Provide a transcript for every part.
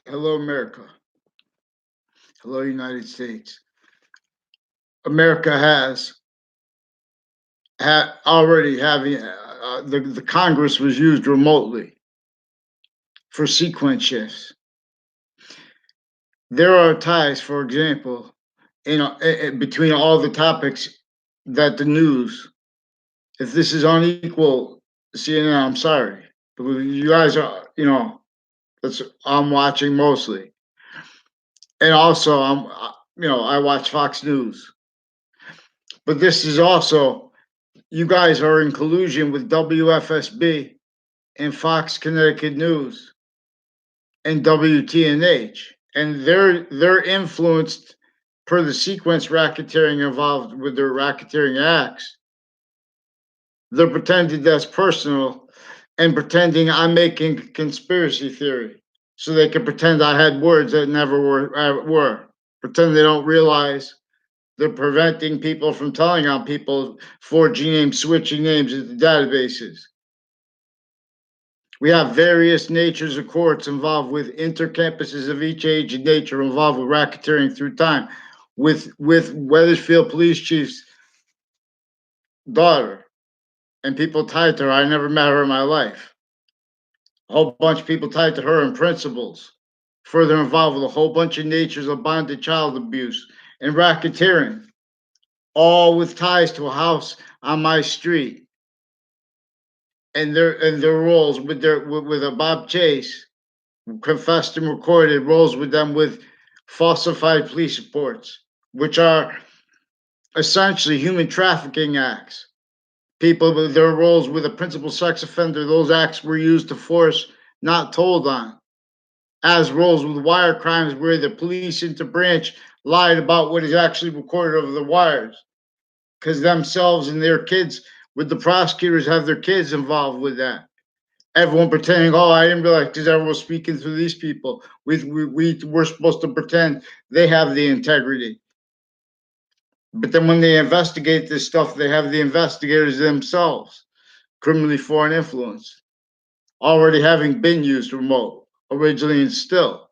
Hello, America. Hello, United States. America has already having the Congress was used remotely for sequence shifts. There are ties, for example, between all the topics that the news. If this is unequal, CNN, I'm sorry, but you guys are, that's I'm watching mostly, and also I watch Fox News. But this is also you guys are in collusion with WFSB and Fox Connecticut News and WTNH, and they're influenced per the sequence racketeering involved with their racketeering acts. They're pretending that's personal and pretending I'm making conspiracy theory, so they can pretend I had words that never were. Pretend they don't realize they're preventing people from telling on people, forging names, switching names into databases. We have various natures of courts involved with intercampuses of each age and nature involved with racketeering through time. With Weathersfield Police Chief's daughter and people tied to her. I never met her in my life. A whole bunch of people tied to her and principals. Further involved with a whole bunch of natures of bonded child abuse and racketeering, all with ties to a house on my street. And their roles with a Bob Chase confessed and recorded roles with them with falsified police reports, which are essentially human trafficking acts. People with their roles with a principal sex offender, those acts were used to force not told on. As roles with wire crimes, where the police interbranch lied about what is actually recorded over the wires, because themselves and their kids, with the prosecutors, have their kids involved with that. Everyone pretending, oh, I didn't realize because everyone was speaking through these people. We're supposed to pretend they have the integrity. But then when they investigate this stuff, they have the investigators themselves, criminally foreign influence, already having been used remote, originally and still.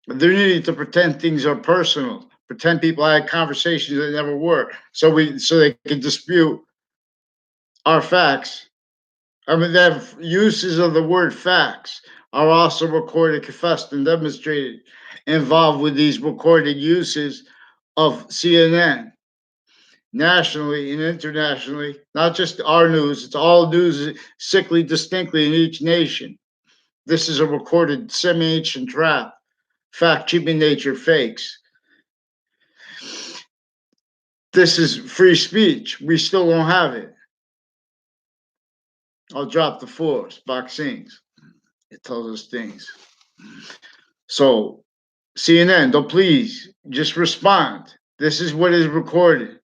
They're needing to pretend things are personal, pretend people had conversations that never were, so they can dispute our facts. I mean, they have uses of the word facts are also recorded, confessed, and demonstrated involved with these recorded uses of CNN nationally and internationally, not just our news, it's all news sickly distinctly in each nation. This is a recorded semi-ancient trap, fact cheaping nature fakes. This is free speech. We still don't have it. I'll drop the force, boxings. It tells us things. So CNN, don't please just respond. This is what is recorded.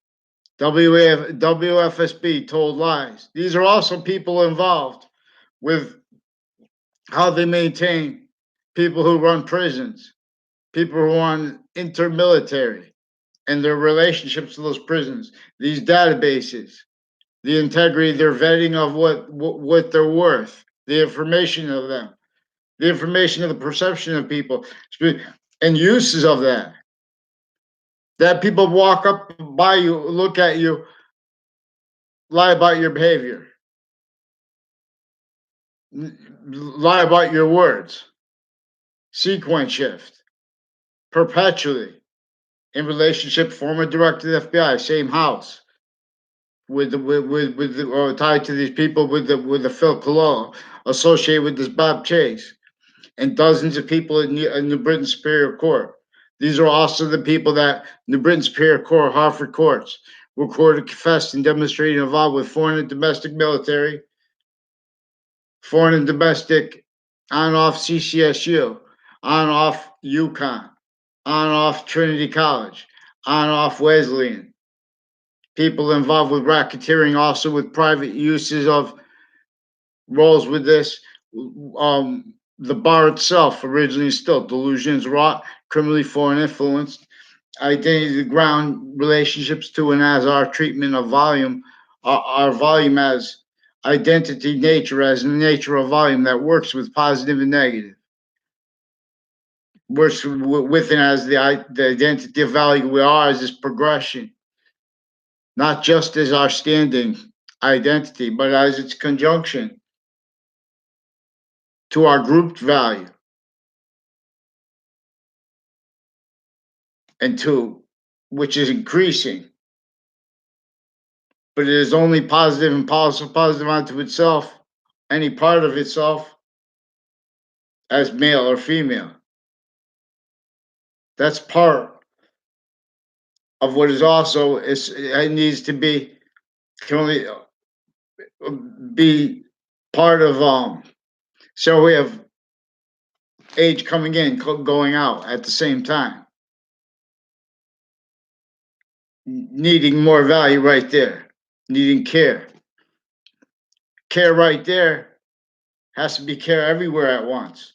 WFSB told lies. These are also people involved with how they maintain people who run prisons, people who run intermilitary, and their relationships to those prisons, these databases, the integrity, their vetting of what they're worth, the information of them, the information of the perception of people, and uses of that. That people walk up by you, look at you, lie about your behavior, lie about your words, sequence shift, perpetually in relationship, former director of the FBI, same house, or tied to these people with the Phil Colon, associated with this Bob Chase, and dozens of people in New Britain Superior Court. These are also the people that New Britain Superior Court, Hartford courts, recorded, confessed, and demonstrated involved with foreign and domestic military, foreign and domestic, on off CCSU, on off UConn, on off Trinity College, on off Wesleyan. People involved with racketeering, also with private uses of roles with this. The bar itself, originally still delusions, wrought, criminally foreign influenced, identity ground relationships to and as our treatment of volume, our volume as identity nature, as the nature of volume that works with positive and negative. within as the identity of value we are as this progression, not just as our standing identity, but as its conjunction to our grouped value and to which is increasing, but it is only positive and positive unto itself, any part of itself as male or female. That's part of what is also is it needs to be can only be part of so we have age coming in going out at the same time, needing more value right there, needing care right there has to be care everywhere at once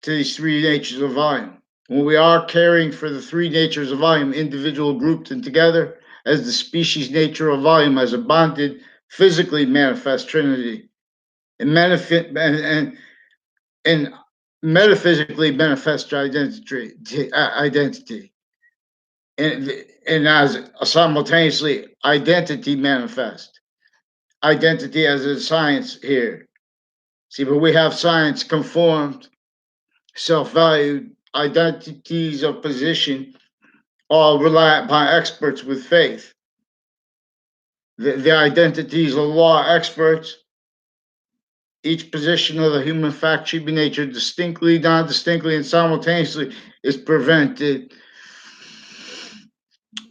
to these three natures of volume. When we are caring for the three natures of volume, individual, grouped, and together, as the species nature of volume as a bonded, physically manifest trinity, and and metaphysically manifest identity, and as simultaneously identity manifest. Identity as a science here. See, but we have science conformed, self-valued identities of position, all reliant upon experts with faith. The identities of law experts, each position of the human fact should be nature distinctly, non-distinctly, and simultaneously is prevented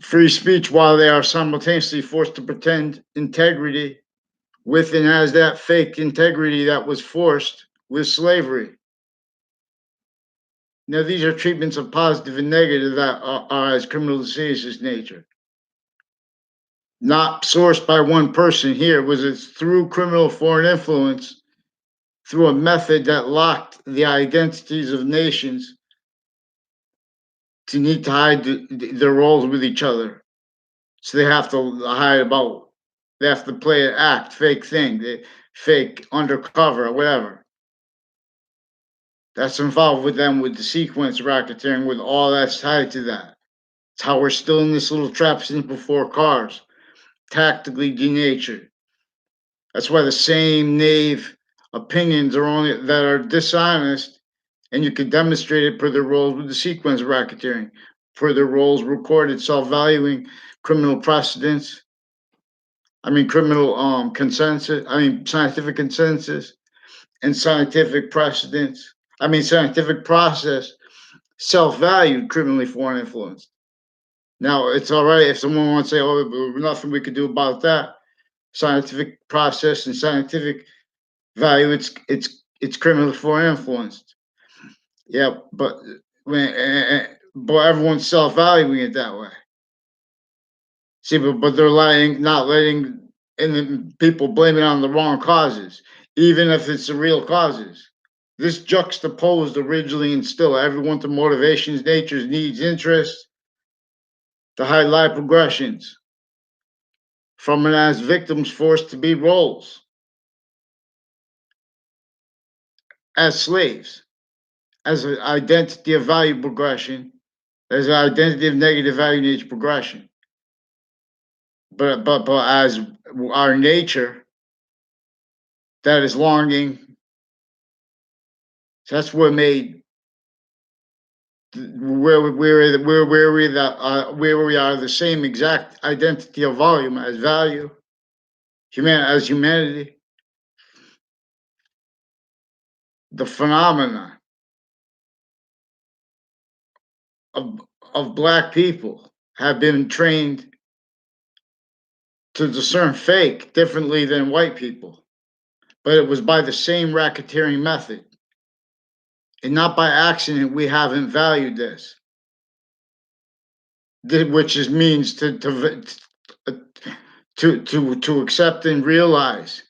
free speech while they are simultaneously forced to pretend integrity with and as that fake integrity that was forced with slavery. Now, these are treatments of positive and negative that are as criminal diseases nature. Not sourced by one person here, was it through criminal foreign influence, through a method that locked the identities of nations to need to hide their roles with each other. So they have to hide about, they have to play an act, fake thing, fake undercover or whatever. That's involved with them with the sequence racketeering, with all that's tied to that. It's how we're still in this little trap simple four cars, tactically denatured. That's why the same knave opinions are only that are dishonest, and you can demonstrate it per their roles with the sequence racketeering, per their roles recorded self-valuing criminal precedents. I mean criminal consensus. I mean scientific consensus and scientific precedents. I mean scientific process self-valued criminally foreign influence. Now it's all right if someone wants to say, "Oh, nothing we could do about that." Scientific process and scientific value, it's criminally foreign influenced. Yeah, but everyone's self-valuing it that way. See, but they're letting not letting and then people blame it on the wrong causes, even if it's the real causes. This juxtaposed originally and still everyone to motivations, natures, needs, interests, to highlight progressions from and as victims forced to be roles, as slaves, as an identity of value progression, as an identity of negative value nature progression. But as our nature that is longing, so that's what made where we are the same exact identity of volume as value, as humanity. The phenomena of of black people have been trained to discern fake differently than white people, but it was by the same racketeering method, and not by accident we haven't valued this, which is means to accept and realize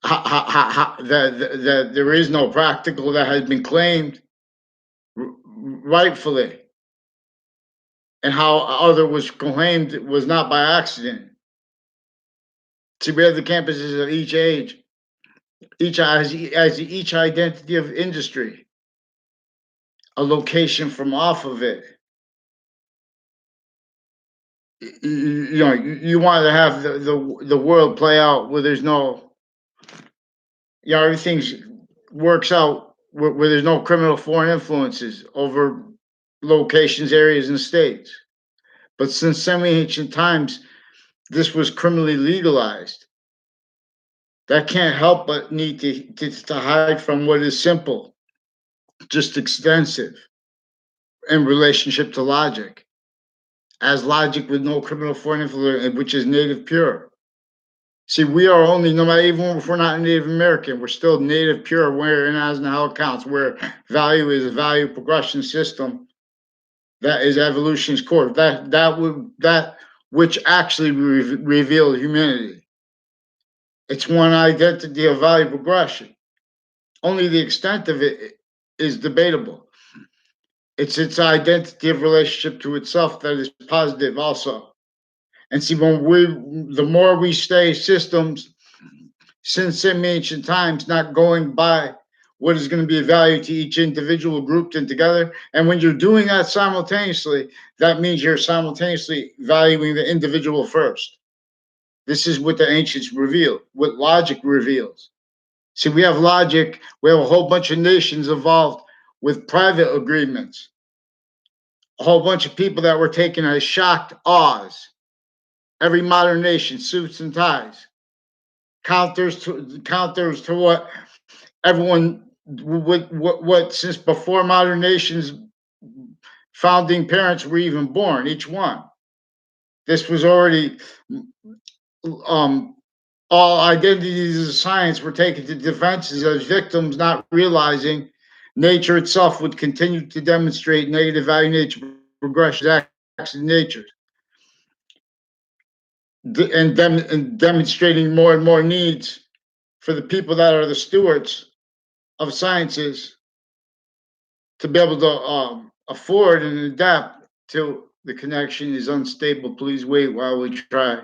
that there is no practical that has been claimed rightfully, and how other was claimed was not by accident. To be at the campuses of each age, each identity of industry. a location from off of it. You want to have the world play out where there's no, everything's works out where there's no criminal foreign influences over locations, areas, and states. But since semi-ancient times, this was criminally legalized. That can't help but need to hide from what is simple, just extensive in relationship to logic, as logic with no criminal foreign influence, which is native pure. See, we are only, no matter even if we're not Native American, we're still native pure where and as and how it counts, where value is a value progression system that is evolution's core. That which actually revealed humanity. It's one identity of value progression. Only the extent of it is debatable. It's its identity of relationship to itself that is positive also. And see, the more we stay systems since ancient times, not going by what is going to be of value to each individual grouped in together. And when you're doing that simultaneously, that means you're simultaneously valuing the individual first. This is what the ancients reveal, what logic reveals. See, we have logic, we have a whole bunch of nations involved with private agreements, a whole bunch of people that were taken as shocked awes. Every modern nation, suits and ties, counters to what everyone, what since before modern nations founding parents were even born, each one. This was already all identities of science were taken to defenses as victims, not realizing nature itself would continue to demonstrate negative value nature progression acts in nature, and demonstrating more and more needs for the people that are the stewards of sciences to be able to afford and adapt to the connection is unstable. Please wait while we try.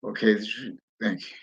Okay, thank you.